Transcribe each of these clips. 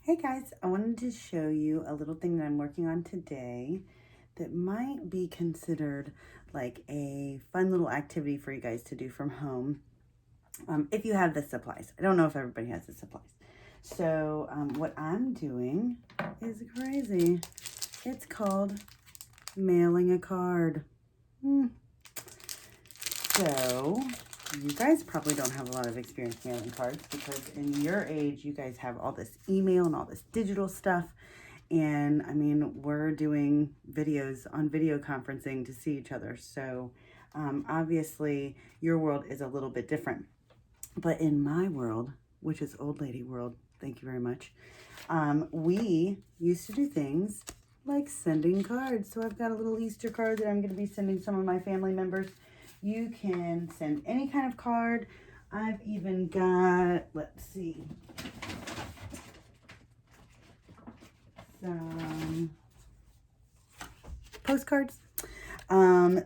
Hey guys, I wanted to show you a little thing that I'm working on today that might be considered like a fun little activity for you guys to do from home if you have the supplies. I don't know if everybody has the supplies. So what I'm doing is crazy. It's called mailing a card. So you guys probably don't have a lot of experience mailing cards because in your age, you guys have all this email and all this digital stuff. And I mean, we're doing videos on video conferencing to see each other. So obviously your world is a little bit different. But in my world, which is old lady world, thank you very much, we used to do things like sending cards. So I've got a little Easter card that I'm going to be sending some of my family members. You can send any kind of card. I've even got, let's see, some postcards.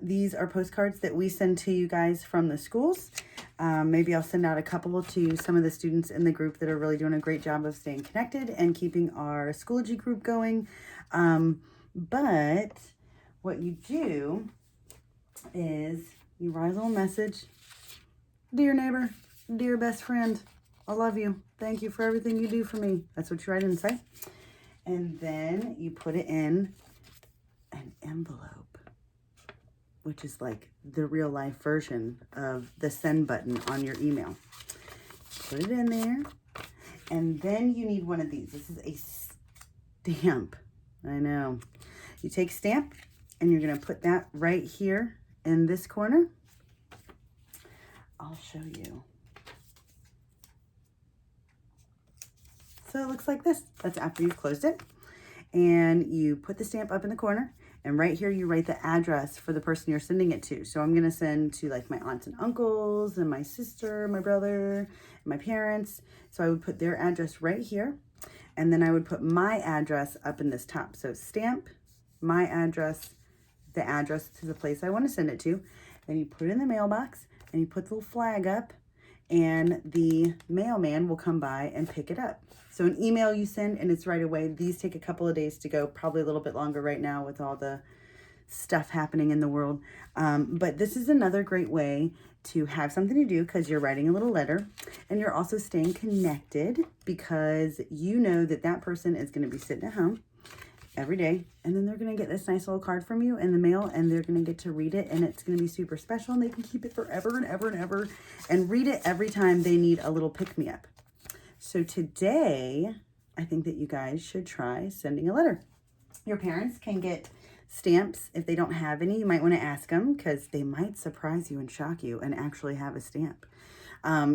These are postcards that we send to you guys from the schools. Maybe I'll send out a couple to some of the students in the group that are really doing a great job of staying connected and keeping our Schoology group going. But what you do is you write a little message. Dear neighbor, dear best friend, I love you. Thank you for everything you do for me. That's what you write inside. And then you put it in an envelope, which is like the real life version of the send button on your email. Put it in there. And then you need one of these. This is a stamp. I know. You take stamp and you're going to put that right here in this corner. I'll show you. So it looks like this. That's after you've closed it. And you put the stamp up in the corner. And right here, you write the address for the person you're sending it to. So I'm going to send to like my aunts and uncles and my sister, my brother, and my parents. So I would put their address right here. And then I would put my address up in this top. So stamp, my address, the address to the place I want to send it to. Then you put it in the mailbox and you put the little flag up and the mailman will come by and pick it up. So an email you send and it's right away. These take a couple of days to go, probably a little bit longer right now with all the stuff happening in the world. But this is another great way to have something to do because you're writing a little letter and you're also staying connected because you know that that person is going to be sitting at home every day and then they're going to get this nice little card from you in the mail and they're going to get to read it and it's going to be super special and they can keep it forever and ever and ever and read it every time they need a little pick-me-up. So today, I think that you guys should try sending a letter. Your parents can get stamps. If they don't have any, you might want to ask them because they might surprise you and shock you and actually have a stamp.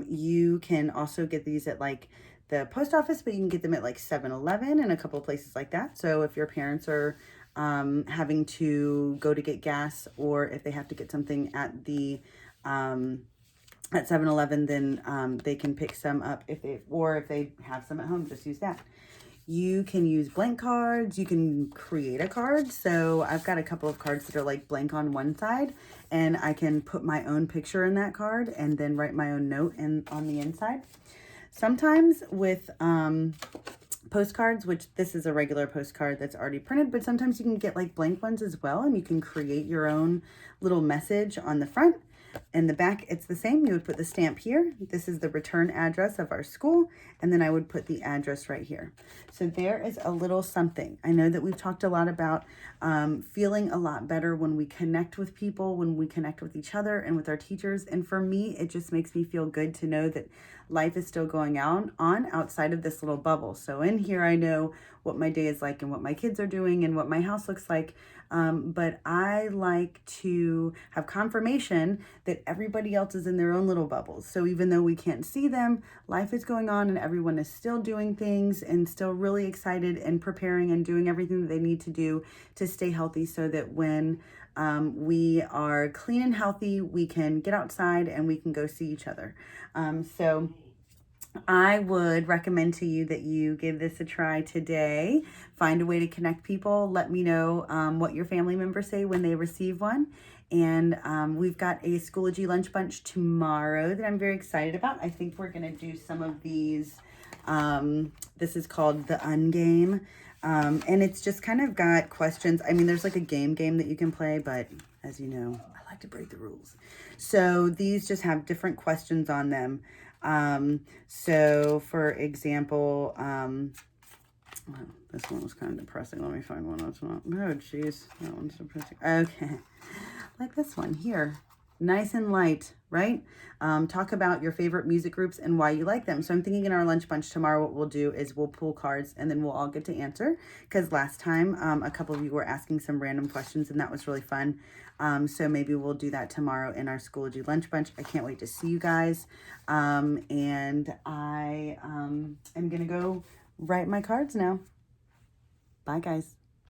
You can also get these at like the post office, but you can get them at like 7-Eleven and a couple of places like that. So if your parents are having to go to get gas or if they have to get something at the at 7-Eleven, then they can pick some up if they have some at home, just use that. You can use blank cards. You can create a card. So I've got a couple of cards that are like blank on one side and I can put my own picture in that card and then write my own note on the inside. Sometimes with postcards, which this is a regular postcard that's already printed, but sometimes you can get like blank ones as well and you can create your own little message on the front. In the back, it's the same. You would put the stamp here. This is the return address of our school. And then I would put the address right here. So there is a little something. I know that we've talked a lot about feeling a lot better when we connect with people, when we connect with each other and with our teachers. And for me, it just makes me feel good to know that life is still going on outside of this little bubble. So in here, I know what my day is like and what my kids are doing and what my house looks like. But I like to have confirmation that everybody else is in their own little bubbles. So even though we can't see them, life is going on and everyone is still doing things and still really excited and preparing and doing everything that they need to do to stay healthy so that when we are clean and healthy, we can get outside and we can go see each other. So I would recommend to you that you give this a try today. Find a way to connect people. Let me know what your family members say when they receive one. And we've got a Schoology lunch bunch tomorrow that I'm very excited about. I think we're going to do some of these This is called the Ungame. And it's just kind of got questions. I mean, there's like a game that you can play, but as you know, I like to break the rules. So these just have different questions on them. So for example, well, this one was kind of depressing. Let me find one that's not. Oh, jeez. That one's depressing. Okay. Like this one here. Nice and light, right? Talk about your favorite music groups and why you like them. So I'm thinking in our lunch bunch tomorrow, what we'll do is we'll pull cards and then we'll all get to answer. Because last time, a couple of you were asking some random questions and that was really fun. So maybe we'll do that tomorrow in our Schoology lunch bunch. I can't wait to see you guys. And I am going to go write my cards now. Bye, guys.